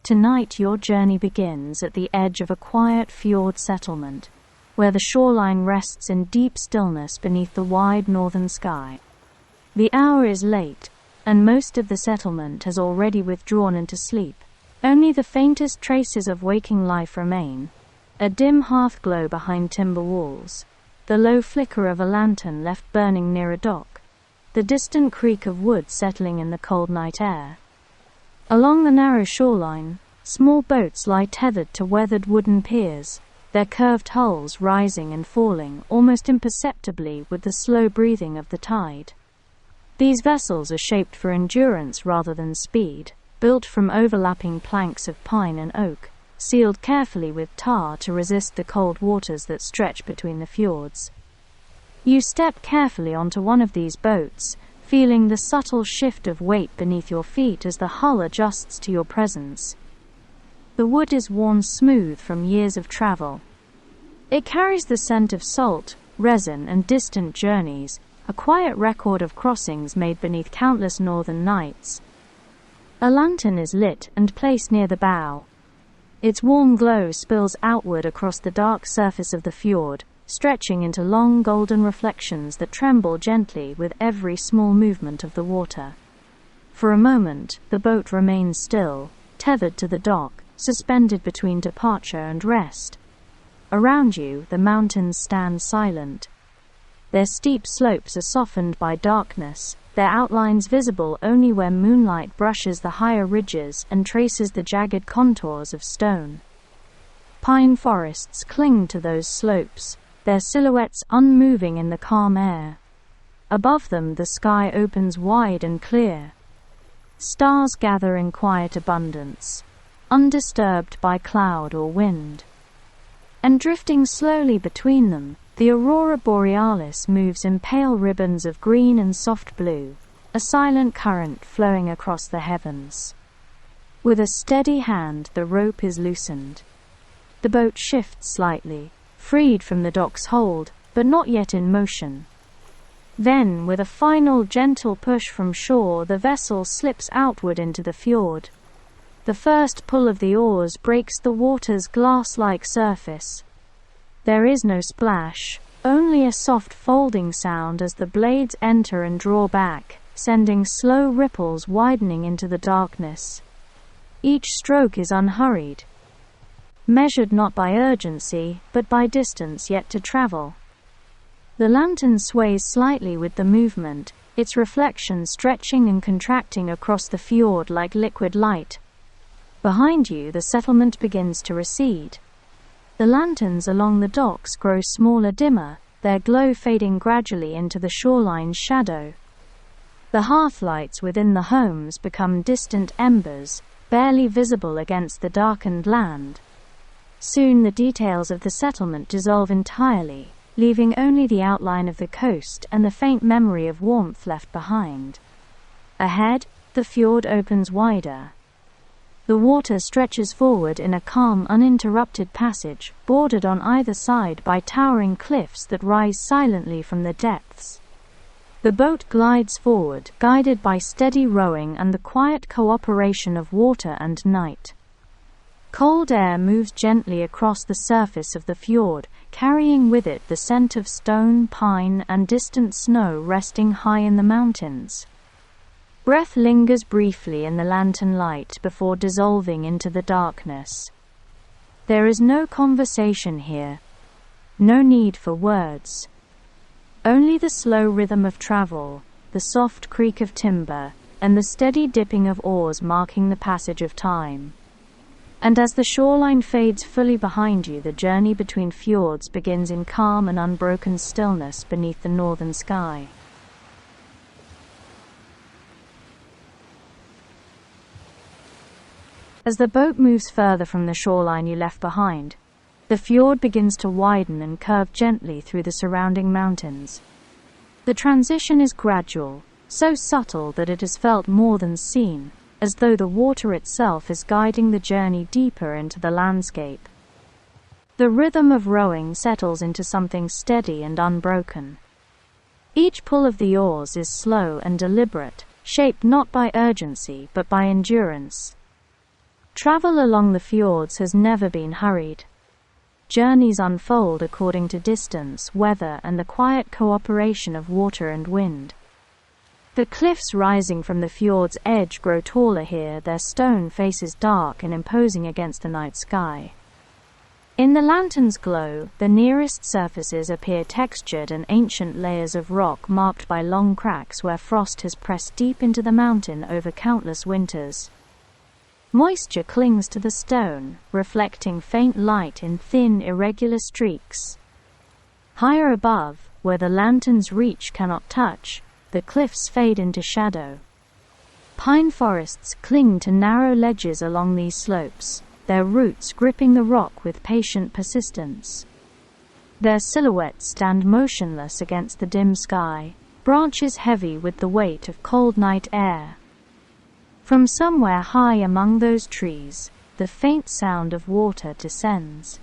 Tonight your journey begins at the edge of a quiet fjord settlement, where the shoreline rests in deep stillness beneath the wide northern sky. The hour is late, and most of the settlement has already withdrawn into sleep. Only the faintest traces of waking life remain. A dim hearth-glow behind timber walls, the low flicker of a lantern left burning near a dock, the distant creak of wood settling in the cold night air. Along the narrow shoreline, small boats lie tethered to weathered wooden piers, their curved hulls rising and falling almost imperceptibly with the slow breathing of the tide. These vessels are shaped for endurance rather than speed, built from overlapping planks of pine and oak, sealed carefully with tar to resist the cold waters that stretch between the fjords. You step carefully onto one of these boats, feeling the subtle shift of weight beneath your feet as the hull adjusts to your presence. The wood is worn smooth from years of travel. It carries the scent of salt, resin, and distant journeys, a quiet record of crossings made beneath countless northern nights. A lantern is lit and placed near the bow. Its warm glow spills outward across the dark surface of the fjord, stretching into long golden reflections that tremble gently with every small movement of the water. For a moment, the boat remains still, tethered to the dock, suspended between departure and rest. Around you, the mountains stand silent. Their steep slopes are softened by darkness, their outlines visible only where moonlight brushes the higher ridges and traces the jagged contours of stone. Pine forests cling to those slopes, their silhouettes unmoving in the calm air. Above them the sky opens wide and clear. Stars gather in quiet abundance, undisturbed by cloud or wind. And drifting slowly between them, the aurora borealis moves in pale ribbons of green and soft blue, a silent current flowing across the heavens. With a steady hand the rope is loosened. The boat shifts slightly, freed from the dock's hold, but not yet in motion. Then, with a final gentle push from shore, the vessel slips outward into the fjord. The first pull of the oars breaks the water's glass-like surface. There is no splash, only a soft folding sound as the blades enter and draw back, sending slow ripples widening into the darkness. Each stroke is unhurried, measured not by urgency, but by distance yet to travel. The lantern sways slightly with the movement, its reflection stretching and contracting across the fjord like liquid light. Behind you, the settlement begins to recede. The lanterns along the docks grow smaller, dimmer, their glow fading gradually into the shoreline's shadow. The hearthlights within the homes become distant embers, barely visible against the darkened land. Soon the details of the settlement dissolve entirely, leaving only the outline of the coast and the faint memory of warmth left behind. Ahead, the fjord opens wider. The water stretches forward in a calm, uninterrupted passage, bordered on either side by towering cliffs that rise silently from the depths. The boat glides forward, guided by steady rowing and the quiet cooperation of water and night. Cold air moves gently across the surface of the fjord, carrying with it the scent of stone, pine, and distant snow resting high in the mountains. Breath lingers briefly in the lantern light before dissolving into the darkness. There is no conversation here, no need for words. Only the slow rhythm of travel, the soft creak of timber, and the steady dipping of oars marking the passage of time. And as the shoreline fades fully behind you, the journey between fjords begins in calm and unbroken stillness beneath the northern sky. As the boat moves further from the shoreline you left behind, the fjord begins to widen and curve gently through the surrounding mountains. The transition is gradual, so subtle that it is felt more than seen, as though the water itself is guiding the journey deeper into the landscape. The rhythm of rowing settles into something steady and unbroken. Each pull of the oars is slow and deliberate, shaped not by urgency but by endurance. Travel along the fjords has never been hurried. Journeys unfold according to distance, weather, and the quiet cooperation of water and wind. The cliffs rising from the fjord's edge grow taller here, their stone faces dark and imposing against the night sky. In the lantern's glow, the nearest surfaces appear textured and ancient layers of rock marked by long cracks where frost has pressed deep into the mountain over countless winters. Moisture clings to the stone, reflecting faint light in thin, irregular streaks. Higher above, where the lantern's reach cannot touch, the cliffs fade into shadow. Pine forests cling to narrow ledges along these slopes, their roots gripping the rock with patient persistence. Their silhouettes stand motionless against the dim sky, branches heavy with the weight of cold night air. From somewhere high among those trees, the faint sound of water descends.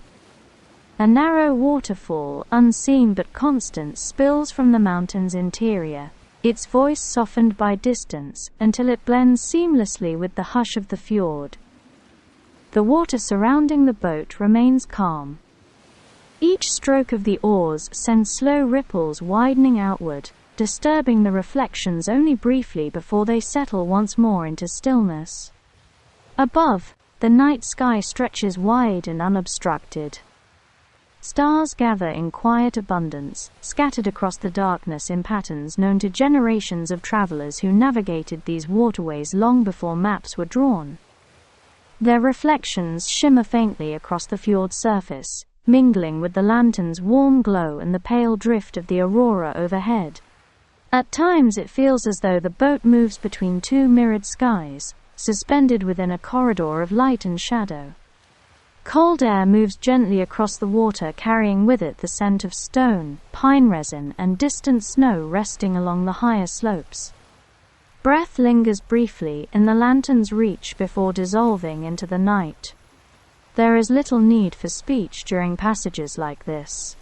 A narrow waterfall, unseen but constant, spills from the mountain's interior, its voice softened by distance, until it blends seamlessly with the hush of the fjord. The water surrounding the boat remains calm. Each stroke of the oars sends slow ripples widening outward, disturbing the reflections only briefly before they settle once more into stillness. Above, the night sky stretches wide and unobstructed. Stars gather in quiet abundance, scattered across the darkness in patterns known to generations of travelers who navigated these waterways long before maps were drawn. Their reflections shimmer faintly across the fjord's surface, mingling with the lantern's warm glow and the pale drift of the aurora overhead. At times it feels as though the boat moves between two mirrored skies, suspended within a corridor of light and shadow. Cold air moves gently across the water, carrying with it the scent of stone, pine resin, and distant snow resting along the higher slopes. Breath lingers briefly in the lantern's reach before dissolving into the night. There is little need for speech during passages like this.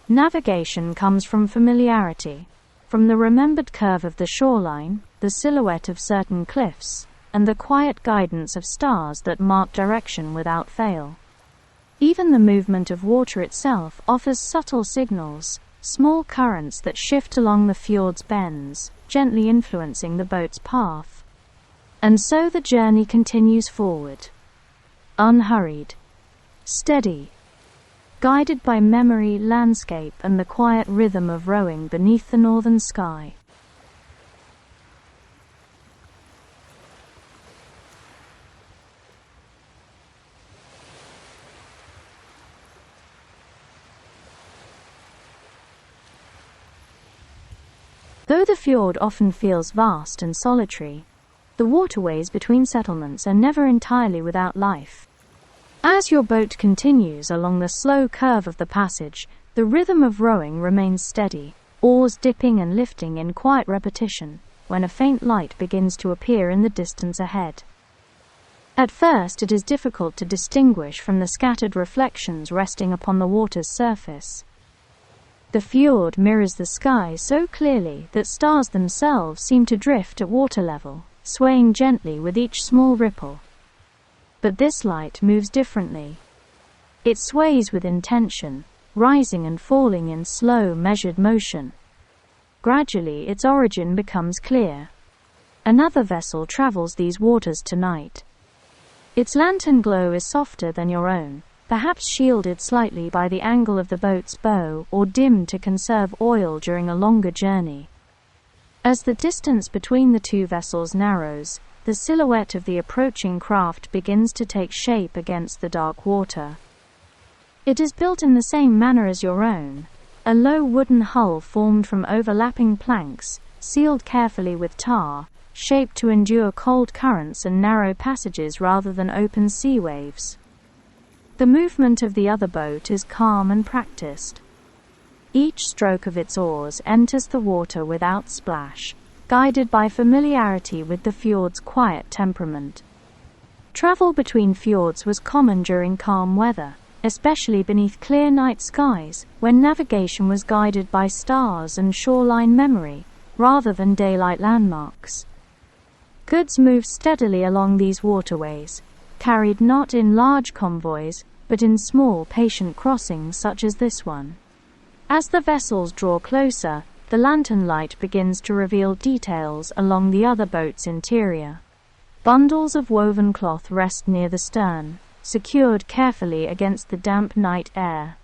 Navigation comes from familiarity. From the remembered curve of the shoreline, the silhouette of certain cliffs, and the quiet guidance of stars that mark direction without fail. Even the movement of water itself offers subtle signals, small currents that shift along the fjord's bends, gently influencing the boat's path. And so the journey continues forward. Unhurried. Steady. Guided by memory, landscape, and the quiet rhythm of rowing beneath the northern sky. Though the fjord often feels vast and solitary, the waterways between settlements are never entirely without life. As your boat continues along the slow curve of the passage, the rhythm of rowing remains steady, oars dipping and lifting in quiet repetition, when a faint light begins to appear in the distance ahead. At first it is difficult to distinguish from the scattered reflections resting upon the water's surface. The fjord mirrors the sky so clearly that stars themselves seem to drift at water level, swaying gently with each small ripple. But this light moves differently. It sways with intention, rising and falling in slow, measured motion. Gradually its origin becomes clear. Another vessel travels these waters tonight. Its lantern glow is softer than your own, perhaps shielded slightly by the angle of the boat's bow, or dimmed to conserve oil during a longer journey. As the distance between the two vessels narrows, the silhouette of the approaching craft begins to take shape against the dark water. It is built in the same manner as your own, a low wooden hull formed from overlapping planks, sealed carefully with tar, shaped to endure cold currents and narrow passages rather than open sea waves. The movement of the other boat is calm and practiced. Each stroke of its oars enters the water without splash, guided by familiarity with the fjord's quiet temperament. Travel between fjords was common during calm weather, especially beneath clear night skies, when navigation was guided by stars and shoreline memory, rather than daylight landmarks. Goods moved steadily along these waterways, carried not in large convoys, but in small, patient crossings such as this one. As the vessels draw closer, the lantern light begins to reveal details along the other boat's interior. Bundles of woven cloth rest near the stern, secured carefully against the damp night air.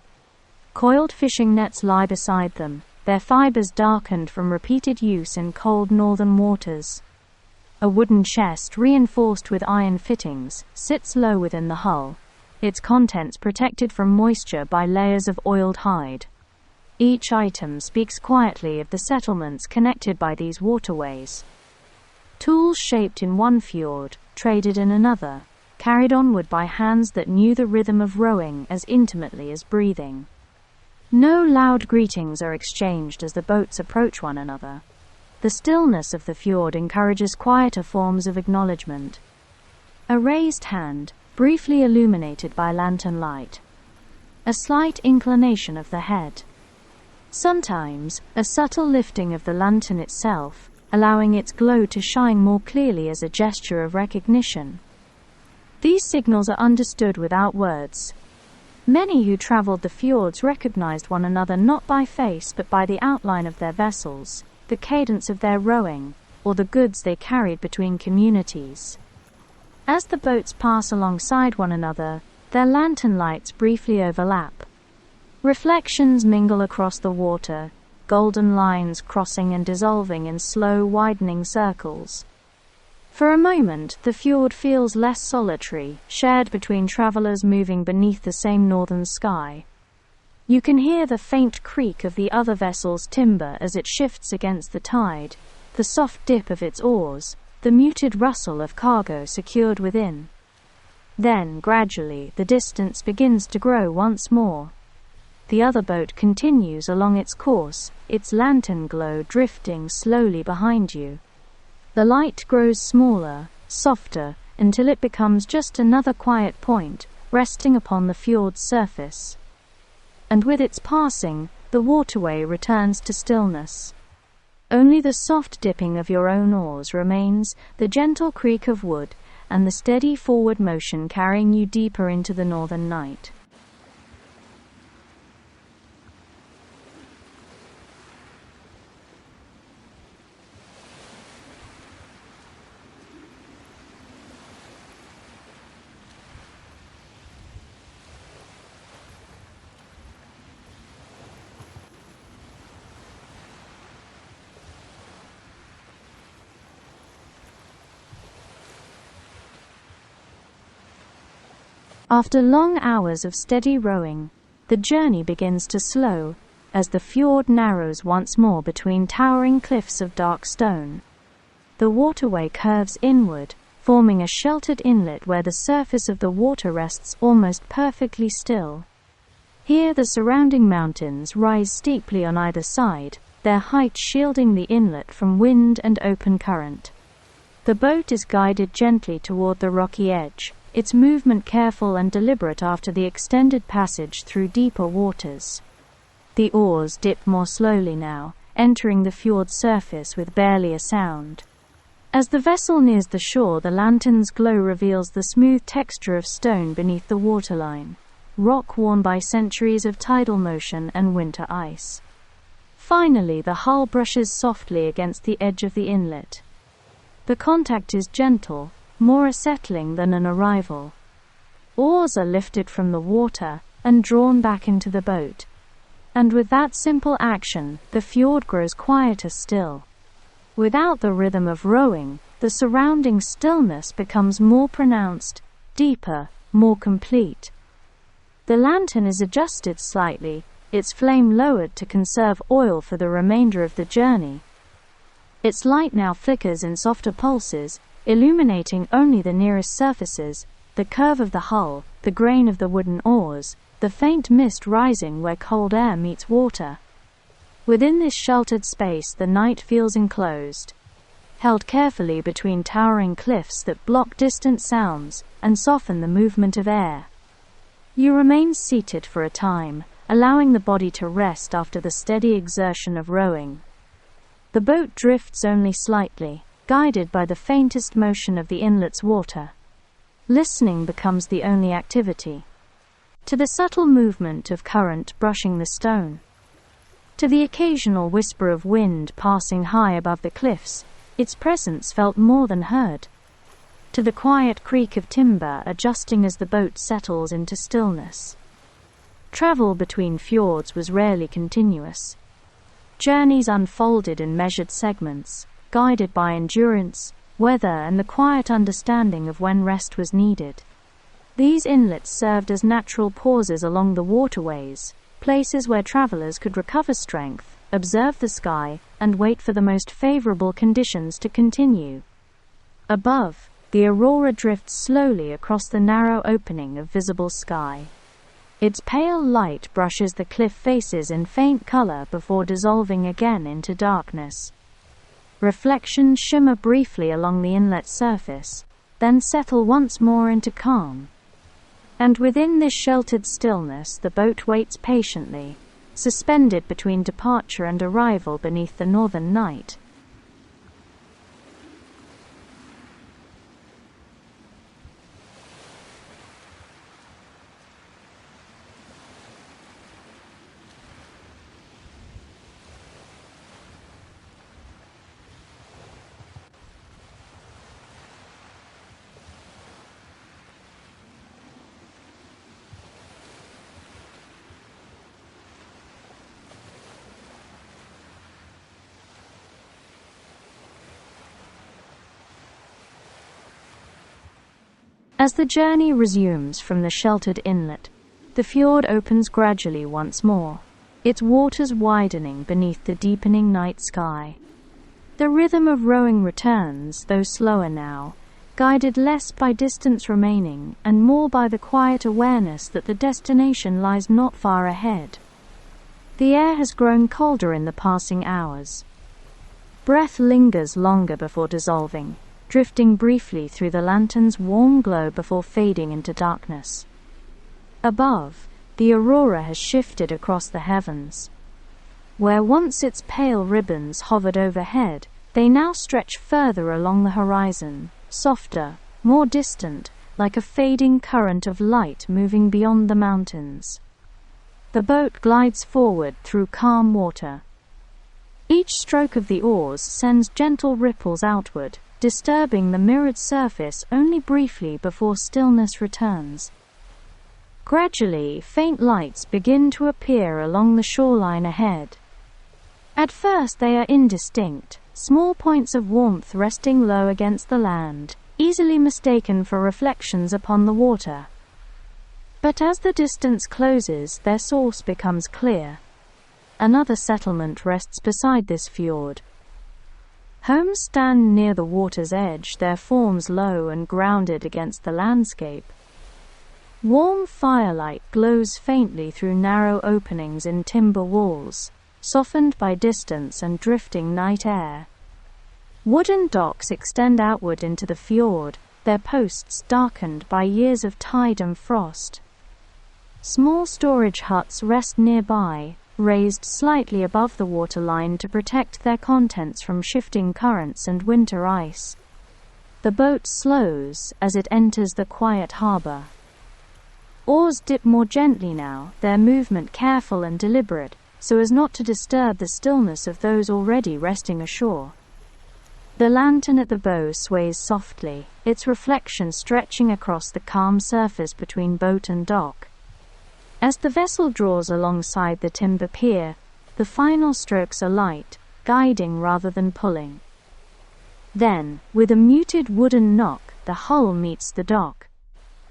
Coiled fishing nets lie beside them, their fibers darkened from repeated use in cold northern waters. A wooden chest reinforced with iron fittings sits low within the hull, its contents protected from moisture by layers of oiled hide. Each item speaks quietly of the settlements connected by these waterways. Tools shaped in one fjord, traded in another, carried onward by hands that knew the rhythm of rowing as intimately as breathing. No loud greetings are exchanged as the boats approach one another. The stillness of the fjord encourages quieter forms of acknowledgement. A raised hand, briefly illuminated by lantern light. A slight inclination of the head. Sometimes, a subtle lifting of the lantern itself, allowing its glow to shine more clearly as a gesture of recognition. These signals are understood without words. Many who traveled the fjords recognized one another not by face but by the outline of their vessels, the cadence of their rowing, or the goods they carried between communities. As the boats pass alongside one another, their lantern lights briefly overlap. Reflections mingle across the water, golden lines crossing and dissolving in slow, widening circles. For a moment, the fjord feels less solitary, shared between travelers moving beneath the same northern sky. You can hear the faint creak of the other vessel's timber as it shifts against the tide, the soft dip of its oars, the muted rustle of cargo secured within. Then, gradually, the distance begins to grow once more. The other boat continues along its course, its lantern glow drifting slowly behind you. The light grows smaller, softer, until it becomes just another quiet point, resting upon the fjord's surface. And with its passing, the waterway returns to stillness. Only the soft dipping of your own oars remains, the gentle creak of wood, and the steady forward motion carrying you deeper into the northern night. After long hours of steady rowing, the journey begins to slow, as the fjord narrows once more between towering cliffs of dark stone. The waterway curves inward, forming a sheltered inlet where the surface of the water rests almost perfectly still. Here the surrounding mountains rise steeply on either side, their height shielding the inlet from wind and open current. The boat is guided gently toward the rocky edge, its movement careful and deliberate after the extended passage through deeper waters. The oars dip more slowly now, entering the fjord's surface with barely a sound. As the vessel nears the shore, the lantern's glow reveals the smooth texture of stone beneath the waterline, rock worn by centuries of tidal motion and winter ice. Finally, the hull brushes softly against the edge of the inlet. The contact is gentle, more unsettling than an arrival. Oars are lifted from the water and drawn back into the boat. And with that simple action, the fjord grows quieter still. Without the rhythm of rowing, the surrounding stillness becomes more pronounced, deeper, more complete. The lantern is adjusted slightly, its flame lowered to conserve oil for the remainder of the journey. Its light now flickers in softer pulses, illuminating only the nearest surfaces, the curve of the hull, the grain of the wooden oars, the faint mist rising where cold air meets water. Within this sheltered space the night feels enclosed, held carefully between towering cliffs that block distant sounds and soften the movement of air. You remain seated for a time, allowing the body to rest after the steady exertion of rowing. The boat drifts only slightly, guided by the faintest motion of the inlet's water. Listening becomes the only activity. To the subtle movement of current brushing the stone, to the occasional whisper of wind passing high above the cliffs, its presence felt more than heard. To the quiet creak of timber adjusting as the boat settles into stillness. Travel between fjords was rarely continuous. Journeys unfolded in measured segments, guided by endurance, weather, and the quiet understanding of when rest was needed. These inlets served as natural pauses along the waterways, places where travelers could recover strength, observe the sky, and wait for the most favorable conditions to continue. Above, the aurora drifts slowly across the narrow opening of visible sky. Its pale light brushes the cliff faces in faint color before dissolving again into darkness. Reflections shimmer briefly along the inlet surface, then settle once more into calm. And within this sheltered stillness the boat waits patiently, suspended between departure and arrival beneath the northern night. As the journey resumes from the sheltered inlet, the fjord opens gradually once more, its waters widening beneath the deepening night sky. The rhythm of rowing returns, though slower now, guided less by distance remaining and more by the quiet awareness that the destination lies not far ahead. The air has grown colder in the passing hours. Breath lingers longer before dissolving, drifting briefly through the lantern's warm glow before fading into darkness. Above, the aurora has shifted across the heavens. Where once its pale ribbons hovered overhead, they now stretch further along the horizon, softer, more distant, like a fading current of light moving beyond the mountains. The boat glides forward through calm water. Each stroke of the oars sends gentle ripples outward, disturbing the mirrored surface only briefly before stillness returns. Gradually, faint lights begin to appear along the shoreline ahead. At first they are indistinct, small points of warmth resting low against the land, easily mistaken for reflections upon the water. But as the distance closes, their source becomes clear. Another settlement rests beside this fjord. Homes stand near the water's edge, their forms low and grounded against the landscape. Warm firelight glows faintly through narrow openings in timber walls, softened by distance and drifting night air. Wooden docks extend outward into the fjord, their posts darkened by years of tide and frost. Small storage huts rest nearby, raised slightly above the waterline to protect their contents from shifting currents and winter ice. The boat slows as it enters the quiet harbor. Oars dip more gently now, their movement careful and deliberate, so as not to disturb the stillness of those already resting ashore. The lantern at the bow sways softly, its reflection stretching across the calm surface between boat and dock. As the vessel draws alongside the timber pier, the final strokes are light, guiding rather than pulling. Then, with a muted wooden knock, the hull meets the dock.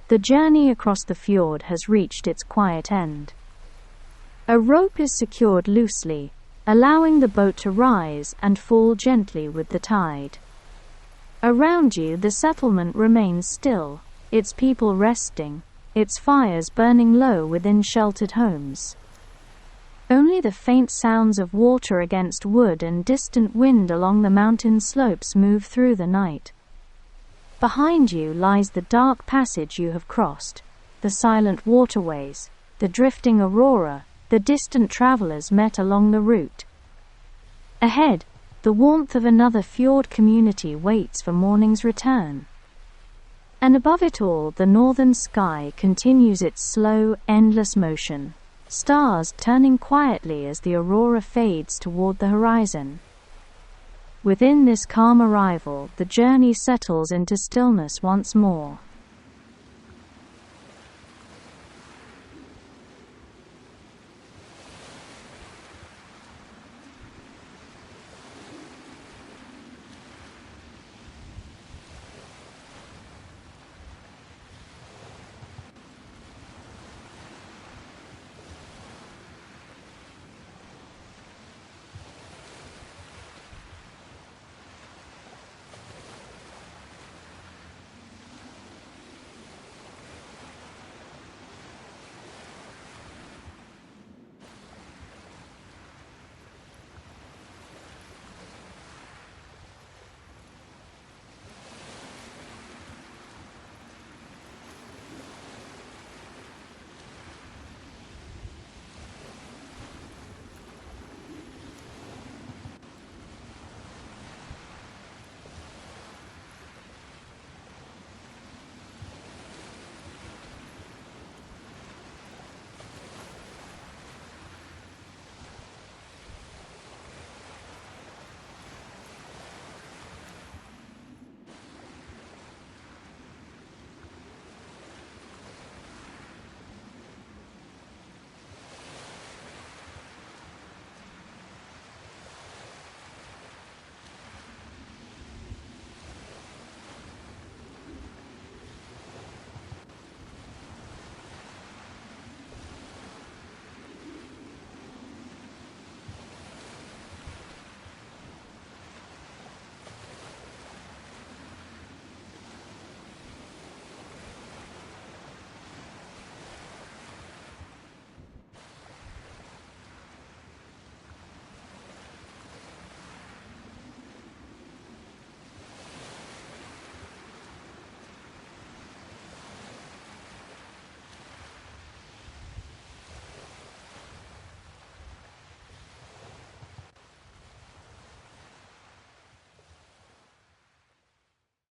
The journey across the fjord has reached its quiet end. A rope is secured loosely, allowing the boat to rise and fall gently with the tide. Around you, the settlement remains still, its people resting, its fires burning low within sheltered homes. Only the faint sounds of water against wood and distant wind along the mountain slopes move through the night. Behind you lies the dark passage you have crossed, the silent waterways, the drifting aurora, the distant travelers met along the route. Ahead, the warmth of another fjord community waits for morning's return. And above it all, the northern sky continues its slow, endless motion, stars turning quietly as the aurora fades toward the horizon. Within this calm arrival, the journey settles into stillness once more.